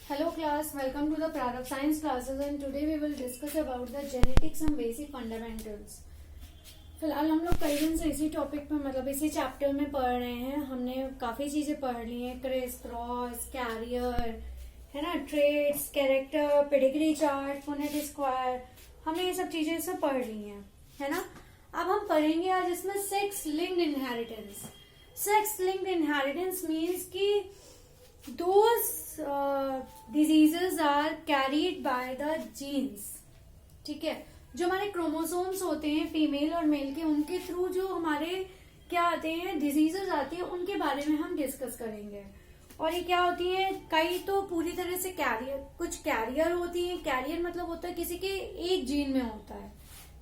Hello class, welcome to the Product Science classes and today we will discuss about the genetics and basic fundamentals. फिलहाल हम लोग कई दिन से इसी टॉपिक में मतलब इसी चैप्टर में पढ़ रहे हैं. हमने काफी चीजें पढ़ ली हैं, क्रिस क्रॉस, कैरियर, है ना, traits, character, pedigree chart, Punnett square. हमने ये सब चीजें सब पढ़ ली हैं, है ना. अब हम पढ़ेंगे आज इसमें sex linked inheritance. Sex linked inheritance means कि those diseases are carried by the genes. ठीक है, जो हमारे क्रोमोसोम्स होते हैं फीमेल और मेल के, उनके थ्रू जो हमारे क्या आते हैं डिजीजेस आती है, उनके बारे में हम डिस्कस करेंगे. और ये क्या होती है, कई तो पूरी तरह से कैरियर, कुछ कैरियर होती है. कैरियर मतलब होता है किसी के एक जीन में होता है,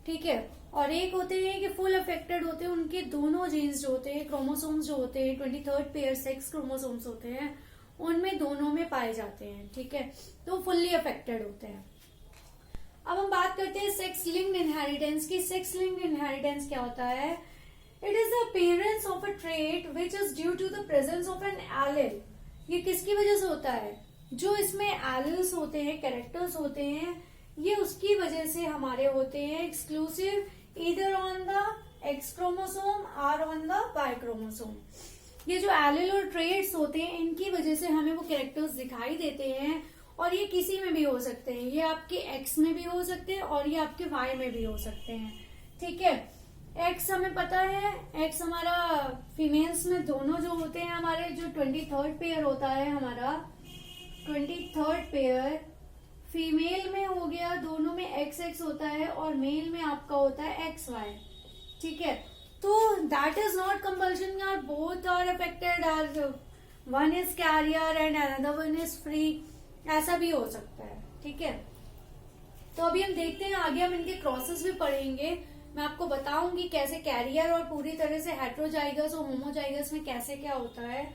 ठीक है. और एक होते हैं कि फुल अफेक्टेड होते हैं, उनके दोनों जीन्स जो होते हैं, क्रोमोसोम्स जो होते हैं, 23rd पेयर सेक्स क्रोमोसोम्स होते हैं, उनमें दोनों में पाए जाते हैं, ठीक है. तो फुल्ली अफेक्टेड होते हैं. अब हम बात करते हैं सेक्स लिंक्ड इनहेरिटेंस की. सेक्स लिंक्ड इनहेरिटेंस क्या होता है? It is the appearance of a trait which is due to the presence of an allele. ये किसकी वजह से होता है? जो इसमें एलिल्स होते हैं, कैरेक्टर्स होते हैं, ये उसकी वजह से हमारे होते हैं exclusive either on the X chromosome और ऑन द वाई क्रोमोसोम. ये जो एलिल और ट्रेट्स होते हैं, इनकी वजह से हमें वो कैरेक्टर्स दिखाई देते हैं. और ये किसी में भी हो सकते हैं, ये आपके एक्स में भी हो सकते हैं और ये आपके वाई में भी हो सकते हैं, ठीक है. एक्स हमें पता है, एक्स हमारा फीमेल्स में दोनों जो होते हैं, हमारे जो 23rd पेयर होता है, हमारा 23rd पेयर फीमेल में हो गया, दोनों में एक्स एक्स होता है, और मेल में आपका होता है एक्स वाई, ठीक है. तो दैट इज नॉट कंपल्शन यार बोथ आर अफेक्टेड और one is carrier and another one is free, ऐसा भी हो सकता है, ठीक है. तो अभी हम देखते हैं आगे, हम इनके क्रॉसेस भी पढ़ेंगे. मैं आपको बताऊंगी कैसे कैरियर और पूरी तरह से हेट्रोजाइगस और होमोजाइगस में कैसे क्या होता है.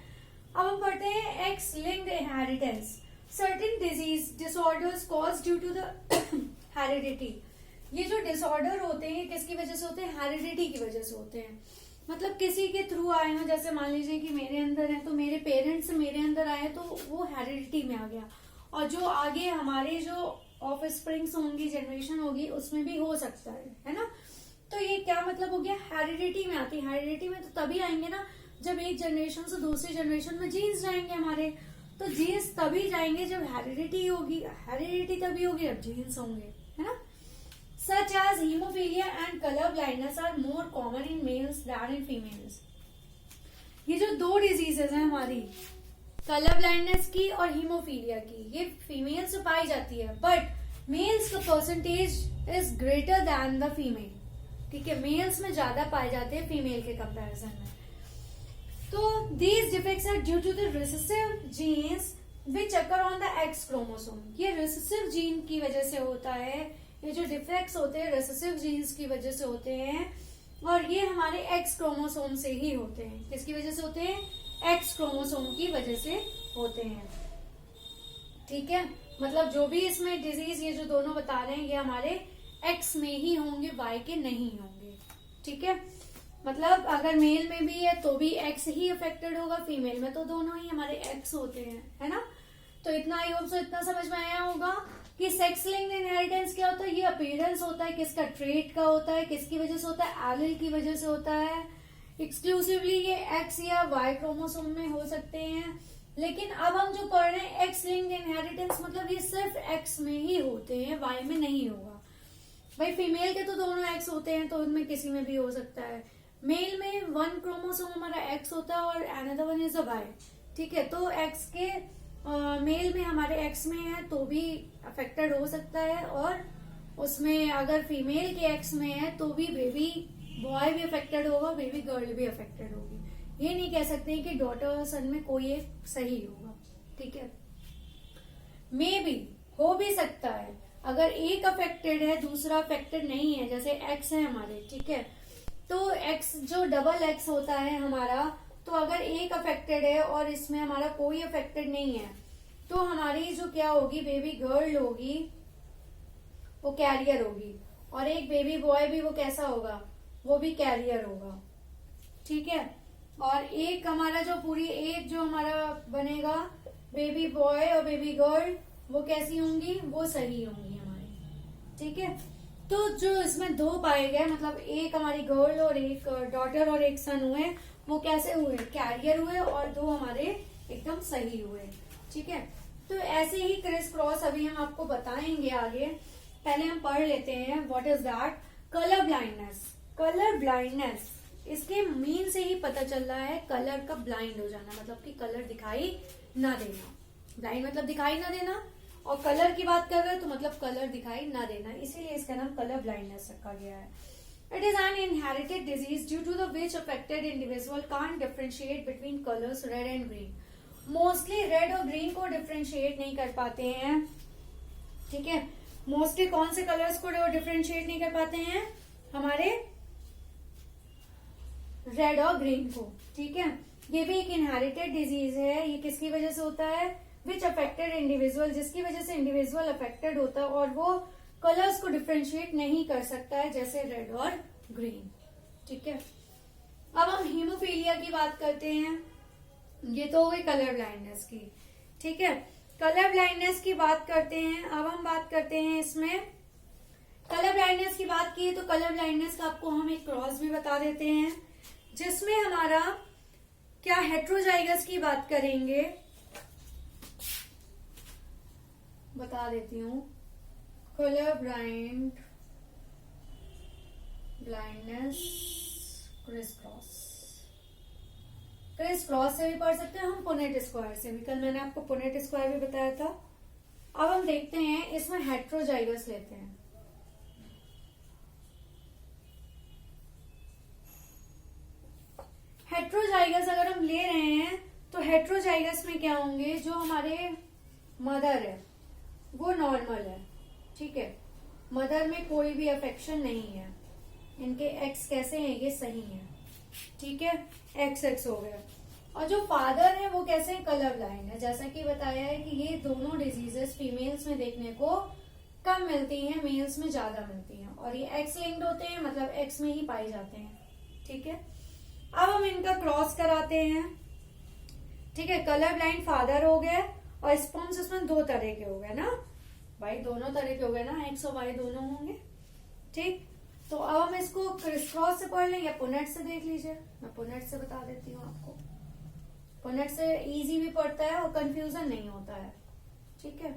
अब हम पढ़ते हैं X linked inheritance. Certain disease disorders cause due to the heredity. ये जो डिसऑर्डर होते हैं किसकी वजह से होते हैं? हेरिडिटी की वजह से होते हैं. मतलब किसी के थ्रू आए हो, जैसे मान लीजिए कि मेरे अंदर है तो मेरे पेरेंट्स मेरे अंदर आए तो वो हेरिडिटी में आ गया, और जो आगे हमारे जो ऑफ स्प्रिंग्स होंगी, जनरेशन होगी, उसमें भी हो सकता है ना. तो ये क्या मतलब हो गया? हेरिडिटी में आती है. हेरिडिटी में तो तभी आएंगे ना जब एक जनरेशन से दूसरी जनरेशन में जीन्स जाएंगे हमारे. तो जीन्स तभी जाएंगे जब हेरिडिटी होगी, हेरिडिटी तभी होगी जब जीन्स होंगे, है ना. Such as hemophilia and color blindness are more common in males than in females. ये जो दो डिजीजेज हैं हमारी, कलर ब्लाइंडनेस की और हीमोफीलिया की, ये फीमेल्स में पाई जाती है, बट मेल्स का percentage is greater than the female, ठीक है. मेल्स में ज्यादा पाए जाते हैं फीमेल के कंपैरिजन में. तो these defects are due to the recessive genes which occur on the X chromosome. ये रिसेसिव जीन की वजह से होता है. ये जो डिफेक्ट्स होते हैं रिसेसिव जीन्स की वजह से होते हैं, और ये हमारे एक्स क्रोमोसोम से ही होते हैं. किसकी वजह से होते हैं? एक्स क्रोमोसोम की वजह से होते हैं, ठीक है. मतलब जो भी इसमें डिजीज ये जो दोनों बता रहे हैं, ये हमारे एक्स में ही होंगे, वाई के नहीं होंगे, ठीक है. मतलब अगर मेल में भी है तो भी एक्स ही अफेक्टेड होगा, फीमेल में तो दोनों ही हमारे एक्स होते हैं, है ना. तो इतना आई होप सो इतना समझ में आया होगा कि सेक्स लिंक्ड इनहेरिटेंस क्या होता है. ये अपीयरेंस होता है, किसका? ट्रेट का होता है. किसकी वजह से होता है? एलिल की वजह से होता है. एक्सक्लूसिवली ये एक्स या वाई क्रोमोसोम में हो सकते हैं. लेकिन अब हम जो पढ़ रहे हैं एक्स लिंक्ड इनहेरिटेंस, मतलब ये सिर्फ एक्स में ही होते हैं, वाई में नहीं होगा. भाई फीमेल के तो दोनों एक्स होते हैं, तो उनमें किसी में भी हो सकता है. मेल में वन क्रोमोसोम हमारा एक्स होता है और another one is a Y, ठीक है. तो एक्स के मेल में हमारे एक्स में है तो भी अफेक्टेड हो सकता है, और उसमें अगर फीमेल के एक्स में है तो भी बेबी बॉय भी अफेक्टेड होगा, बेबी गर्ल भी अफेक्टेड होगी. ये नहीं कह सकते कि डॉटर और सन में कोई एक सही होगा, ठीक है. मे भी हो भी सकता है अगर एक अफेक्टेड है दूसरा अफेक्टेड नहीं है, जैसे एक्स है हमारे, ठीक है. तो एक्स जो डबल एक्स होता है हमारा, तो अगर एक अफेक्टेड है और इसमें हमारा कोई अफेक्टेड नहीं है, तो हमारी जो क्या होगी, बेबी गर्ल होगी, वो कैरियर होगी. और एक बेबी बॉय भी वो कैसा होगा? वो भी कैरियर होगा, ठीक है. और एक हमारा जो पूरी एक जो हमारा बनेगा बेबी बॉय और बेबी गर्ल वो कैसी होंगी, वो सही होंगी हमारी, ठीक है। तो जो इसमें दो पाए गए, मतलब एक हमारी गर्ल और एक डॉटर और एक सन हुए, वो कैसे हुए, कैरियर हुए, और दो हमारे एकदम सही हुए, ठीक है। तो ऐसे ही क्रिस क्रॉस अभी हम आपको बताएंगे आगे। पहले हम पढ़ लेते हैं what is that. Colour blindness. Colour blindness इसके मीन से ही पता चल रहा है कलर का ब्लाइंड हो जाना, मतलब कि कलर दिखाई ना देना। ब्लाइंड मतलब दिखाई ना देना, और कलर की बात कर रहे हो तो मतलब कलर दिखाई ना देना, इसीलिए इसका नाम कलर ब्लाइंडनेस रखा गया है। It is an inherited disease due to the which affected individual can't differentiate between colours red and green. Mostly red और ग्रीन को डिफरेंशिएट नहीं कर पाते हैं, ठीक है। मोस्टली कौन से कलर्स को डिफरेंशिएट नहीं कर पाते हैं, हमारे रेड और ग्रीन को, ठीक है। ये भी एक इनहेरिटेड डिजीज है। ये किसकी वजह से होता है, विच अफेक्टेड इंडिविजुअल, जिसकी वजह से इंडिविजुअल अफेक्टेड होता है और वो कलर्स को डिफरेंशिएट नहीं कर सकता है, जैसे रेड और ग्रीन, ठीक है। अब हम हीमोफीलिया की बात करते हैं। ये तो हो गई कलर ब्लाइंडनेस की, ठीक है। कलर ब्लाइंडनेस की बात करते हैं। अब हम बात करते हैं इसमें कलर ब्लाइंडनेस की बात की है तो कलर ब्लाइंडनेस का आपको हम एक क्रॉस भी बता देते हैं, जिसमें हमारा क्या हेट्रोजाइगस की बात करेंगे, बता देती हूँ। Colour blindness criss cross. Criss cross से भी पढ़ सकते हैं हम, पुनेट स्क्वायर से भी। कल मैंने आपको पुनेट स्क्वायर भी बताया था। अब हम देखते हैं इसमें हेट्रोजाइगस लेते हैं। हेट्रोजाइगस अगर हम ले रहे हैं तो हेट्रोजाइगस में क्या होंगे, जो हमारे मदर है वो नॉर्मल है, ठीक है। मदर में कोई भी अफेक्शन नहीं है, इनके एक्स कैसे हैं, ये सही है, ठीक है, एक्स एक्स हो गया। और जो फादर है वो कैसे कलर ब्लाइंड है, जैसा कि बताया है कि ये दोनों डिजीजेस फीमेल्स में देखने को कम मिलती हैं, मेल्स में ज्यादा मिलती हैं, और ये एक्स लिंक्ड होते हैं, मतलब एक्स में ही पाए जाते हैं, ठीक है। अब हम इनका क्रॉस कराते हैं, ठीक है। कलर ब्लाइंड फादर हो गए, और स्पर्म्स इसमें दो तरह के हो गए ना भाई, दोनों तरह के हो गए ना, एक्स और वाई दोनों होंगे, ठीक। तो अब हम इसको क्रिस क्रॉस से पढ़ लें या पुनेट से, देख लीजिए। मैं पुनेट से बता देती हूँ आपको। पुनेट से इजी भी पड़ता है और कंफ्यूजन नहीं होता है, ठीक है।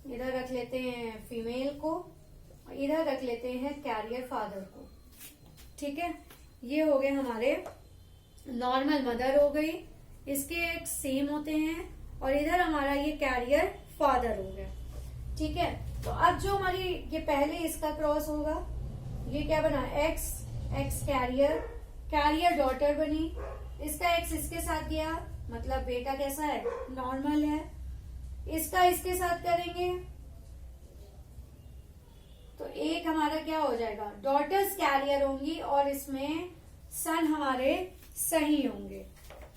इधर रख लेते हैं फीमेल को, इधर रख लेते हैं कैरियर फादर को, ठीक है। ये हो गए हमारे नॉर्मल मदर हो गई, इसके एक सेम होते हैं, और इधर हमारा ये कैरियर फादर हो गया, ठीक है। तो अब जो हमारी ये पहले इसका क्रॉस होगा, ये क्या बना, X X carrier, carrier daughter बनी, इसका एक्स इसके साथ गया, मतलब बेटा कैसा है, नॉर्मल है। इसका इसके साथ करेंगे तो एक हमारा क्या हो जाएगा, डॉटर्स कैरियर होंगी, और इसमें सन हमारे सही होंगे,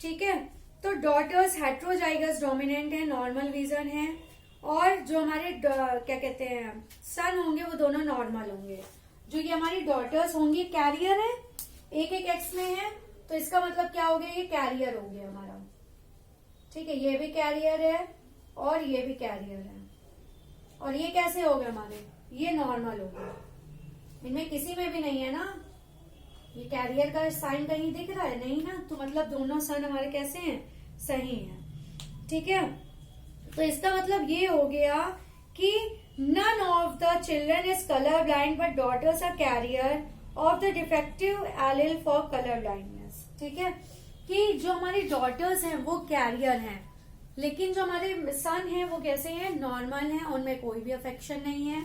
ठीक है। तो डॉटर्स हेट्रोजाइगस डोमिनेंट है, नॉर्मल विजन है, और जो हमारे क्या कहते हैं सन होंगे वो दोनों नॉर्मल होंगे। जो ये हमारी डॉटर्स होंगी कैरियर है, एक एक एक्स में है, तो इसका मतलब क्या हो गया, ये कैरियर हो गया हमारा, ठीक है। ये भी कैरियर है और ये भी कैरियर है, और ये कैसे हो गए हमारे, ये नॉर्मल हो गया, इनमें किसी में भी नहीं है ना, ये कैरियर का साइन कहीं दिख रहा है नहीं ना, तो मतलब दोनों सन हमारे कैसे हैं, सही हैं, ठीक है। तो इसका मतलब ये हो गया कि none of the children is colour blind but daughters are carrier of the defective allele for colour blindness, ठीक है। कि जो हमारी डॉटर्स हैं वो कैरियर हैं, लेकिन जो हमारे सन हैं वो कैसे हैं, नॉर्मल हैं, उनमें कोई भी अफेक्शन नहीं है।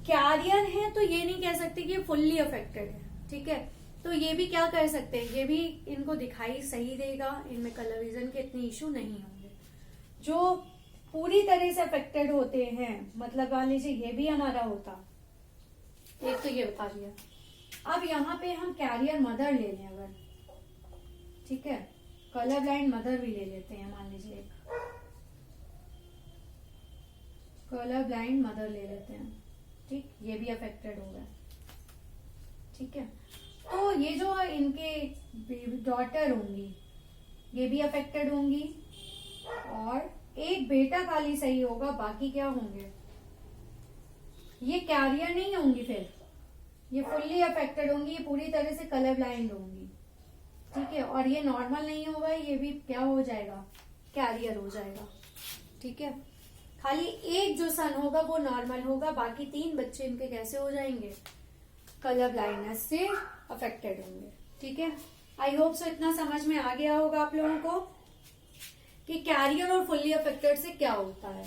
कैरियर है तो ये नहीं कह सकते कि ये फुल्ली अफेक्टेड है, ठीक है। तो ये भी क्या कर सकते हैं, ये भी इनको दिखाई सही देगा, इनमें कलर विजन के इतने इशू नहीं होंगे। जो पूरी तरह से अफेक्टेड होते हैं, मतलब मान लीजिए ये भी हमारा होता, एक तो ये बता दिया। अब यहाँ पे हम कैरियर मदर ले लें अगर, ठीक है, कलर ब्लाइंड मदर भी ले लेते हैं, मान लीजिए एक कलर ब्लाइंड मदर ले लेते हैं, ठीक, ये भी अफेक्टेड होगा, ठीक है। तो ये जो इनके डॉटर होंगी ये भी अफेक्टेड होंगी, और एक बेटा खाली सही होगा, बाकी क्या होंगे, ये कैरियर नहीं होंगी, फिर ये फुल्ली अफेक्टेड होंगी, ये पूरी तरह से कलर ब्लाइंड होंगी, ठीक है। और ये नॉर्मल नहीं होगा, ये भी क्या हो जाएगा, कैरियर हो जाएगा, ठीक है। खाली एक जो सन होगा वो नॉर्मल होगा, बाकी 3 बच्चे इनके कैसे हो जाएंगे, कलर ब्लाइंडनेस से अफेक्टेड होंगे, ठीक है। आई होप सो इतना समझ में आ गया होगा आप लोगों को कि कैरियर और फुल्ली अफेक्टेड से क्या होता है।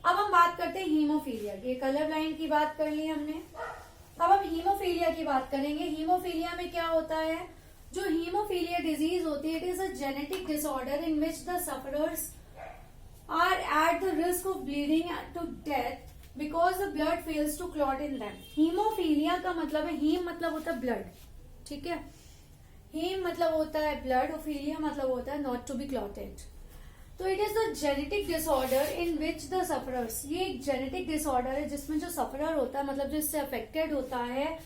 अब हम बात करते हैं हीमोफीलिया की। कलर ब्लाइंड की बात कर ली हमने, अब हम हीमोफीलिया की बात करेंगे। हीमोफीलिया में क्या होता है, जो हीमोफीलिया डिजीज होती है, it is a genetic disorder in which the sufferers are at the risk of bleeding to death because the blood fails to clot in them. Haemophilia का मतलब है, हीम मतलब होता है ब्लड, ठीक है, हीम मतलब होता है ब्लड, और फीलिया मतलब होता है नॉट टू बी क्लॉटेड। तो it is the genetic disorder in which the sufferers, ये एक जेनेटिक डिसऑर्डर है जिसमें जो सफरर होता है, मतलब जो इससे अफेक्टेड होता है,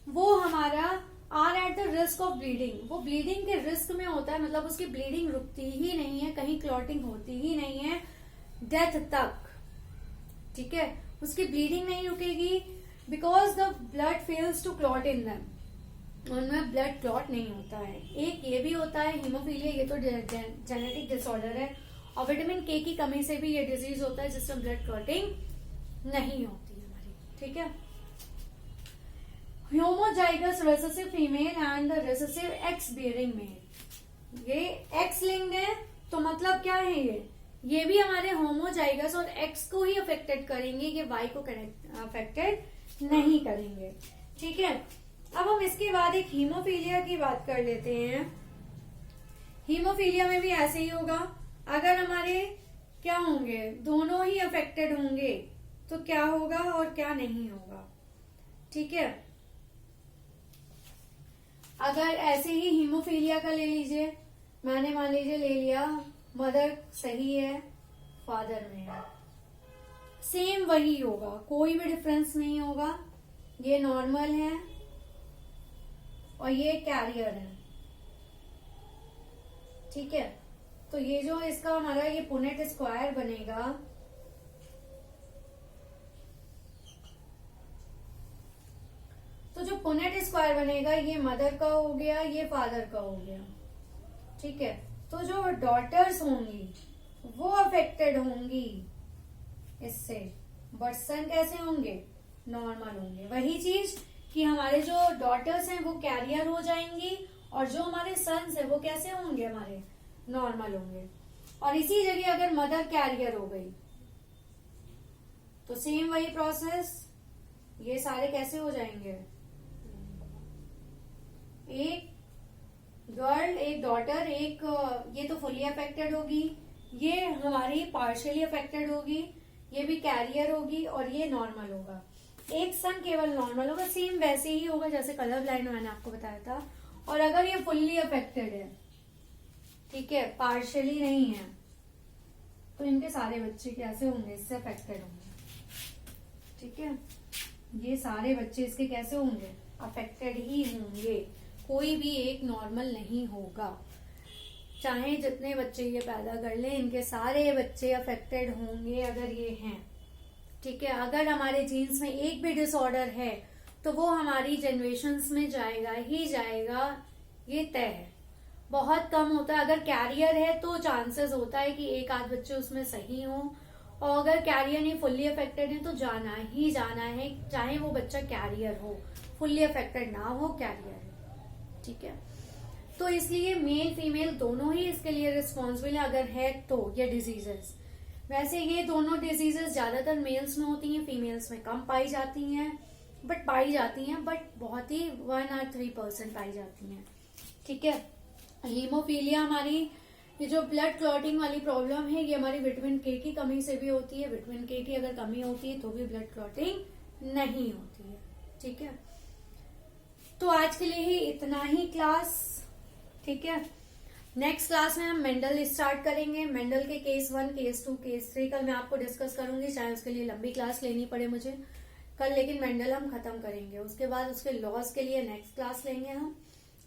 वो हमारा are at the risk of bleeding, वो ब्लीडिंग के रिस्क में होता है, मतलब उसकी ब्लीडिंग रुकती ही नहीं है, कहीं क्लॉटिंग होती ही नहीं है डेथ तक, ठीक है, उसकी ब्लीडिंग नहीं रुकेगी because the blood fails to clot in them, उनमें ब्लड क्लॉट नहीं होता है। एक ये भी होता है हीमोफीलिया, ये तो जेनेटिक डिसऑर्डर है, और विटामिन के की कमी से भी ये डिजीज होता है जिसमें ब्लड क्लॉटिंग नहीं होती है हमारी, ठीक है। Homozygous recessive female and the recessive X bearing male, ये एक्स लिंक्ड है, तो मतलब क्या है, ये भी हमारे होमोजाइगस और एक्स को ही अफेक्टेड करेंगे, ये वाई को अफेक्टेड नहीं करेंगे, ठीक है। अब हम इसके बाद एक हीमोफीलिया की बात कर लेते हैं। हीमोफीलिया में भी ऐसे ही होगा, अगर हमारे क्या होंगे, दोनों ही अफेक्टेड होंगे तो क्या होगा और क्या नहीं होगा, ठीक है। अगर ऐसे ही हीमोफीलिया का ले लीजिए, मैंने मान लीजिए ले लिया, मदर सही है, फादर में है, सेम वही होगा, कोई भी डिफरेंस नहीं होगा, ये नॉर्मल है और ये कैरियर है, ठीक है। तो ये जो इसका हमारा ये पुनेट स्क्वायर बनेगा, तो जो पुनेट स्क्वायर बनेगा ये मदर का हो गया, ये फादर का हो गया, ठीक है। तो जो डॉटर्स होंगी वो अफेक्टेड होंगी इससे, बट सन कैसे होंगे, नॉर्मल होंगे। वही चीज कि हमारे जो डॉटर्स हैं वो कैरियर हो जाएंगी, और जो हमारे सन्स है वो कैसे होंगे, हमारे नॉर्मल होंगे। और इसी जगह अगर मदर कैरियर हो गई तो सेम वही प्रोसेस, ये सारे कैसे हो जाएंगे, एक गर्ल, एक डॉटर, एक ये तो फुली अफेक्टेड होगी, ये हमारी पार्शियली अफेक्टेड होगी, ये भी कैरियर होगी, और ये नॉर्मल होगा। एक सन केवल नॉर्मल होगा, सेम वैसे ही होगा जैसे कलर ब्लाइंड मैंने आपको बताया था। और अगर ये फुल्ली अफेक्टेड है, ठीक है, पार्शियली नहीं है, तो इनके सारे बच्चे कैसे होंगे, इससे अफेक्टेड होंगे, ठीक है। ये सारे बच्चे इसके कैसे होंगे, अफेक्टेड ही होंगे, कोई भी एक नॉर्मल नहीं होगा, चाहे जितने बच्चे ये पैदा कर लें, इनके सारे बच्चे अफेक्टेड होंगे अगर ये हैं, ठीक है। अगर हमारे जीन्स में एक भी डिसऑर्डर है तो वो हमारी जनरेशन्स में जाएगा ही जाएगा, ये तय है। बहुत कम होता है, अगर कैरियर है तो चांसेस होता है कि एक आध बच्चे उसमें सही हो, और अगर कैरियर नहीं, फुल्ली अफेक्टेड है तो जाना ही जाना है, चाहे वो बच्चा कैरियर हो, फुल्ली अफेक्टेड ना हो, कैरियर है, ठीक है। तो इसलिए मेल फीमेल दोनों ही इसके लिए रिस्पॉन्सिबल है अगर है तो, ये डिजीजेस। वैसे ये दोनों डिजीजेस ज्यादातर मेल्स में होती हैं, फीमेल्स में कम पाई जाती हैं, बट बहुत ही 1 or 3% पाई जाती हैं, ठीक है। हीमोफीलिया हमारी ये जो ब्लड क्लॉटिंग वाली प्रॉब्लम है, ये हमारी विटामिन के की कमी से भी होती है। विटामिन के की अगर कमी होती है तो भी ब्लड क्लॉटिंग नहीं होती है, ठीक है। तो आज के लिए ही इतना ही क्लास, ठीक है। नेक्स्ट क्लास में हम मेंडल स्टार्ट करेंगे, मेंडल के केस 1, केस 2, केस 3 कल मैं आपको डिस्कस करूंगी, चाहे उसके लिए लंबी क्लास लेनी पड़े मुझे। कल लेकिन मेंडल हम खत्म करेंगे, उसके बाद उसके लॉज के लिए नेक्स्ट क्लास लेंगे हम,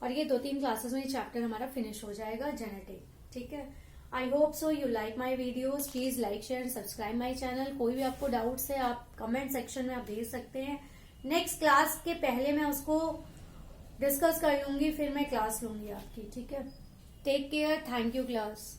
और ये 2-3 क्लासेस में ये चैप्टर हमारा फिनिश हो जाएगा जेनेटिक। ठीक है, I hope so you like my videos. Please like share subscribe my channel. कोई भी आपको डाउट्स है आप कमेंट सेक्शन में आप भेज सकते हैं। नेक्स्ट क्लास के पहले मैं उसको डिस्कस कर लूंगी, फिर मैं क्लास लूंगी आपकी। ठीक है, take care, thank you class.